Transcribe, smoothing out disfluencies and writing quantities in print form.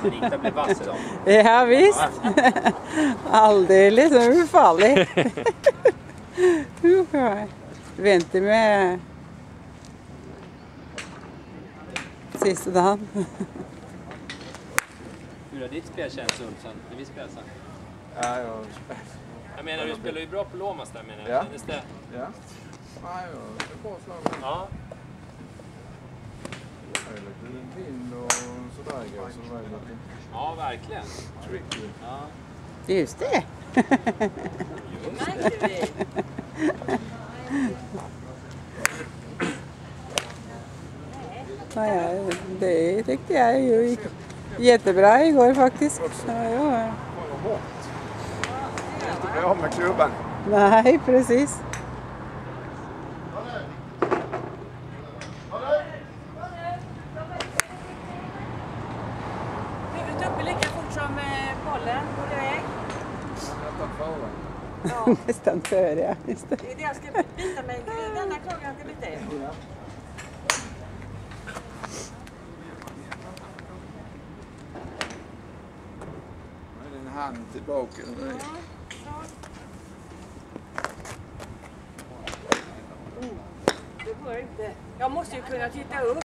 Rita blir vass idag. Ja, visst. Alldeles ufarlig. Vänta med sista dagen. Hur har ditt spel känts, Ulfsson, när vi spelar sen? Ja, jag menar, du spelar ju bra på Lomas där, menar jag. Ja. Kändes det? Ja. Nej, det är bra slag. Ja. Det är lite vind och sådär igår, så det var lite Ja, verkligen. tricky. Ja. Just det. Ja, det tyckte jag ju gick jättebra igår faktiskt. Ja. Det inte bli av med klubban. Nej, precis. Huvudet uppe lika fort som bollen går iväg. Ja. Nästan före, ja. Just det. Det är det jag ska bita mig. Denna klockan ska bita er. Ja. Nu är din hand tillbaka. Det går inte. Jag måste ju kunna titta upp.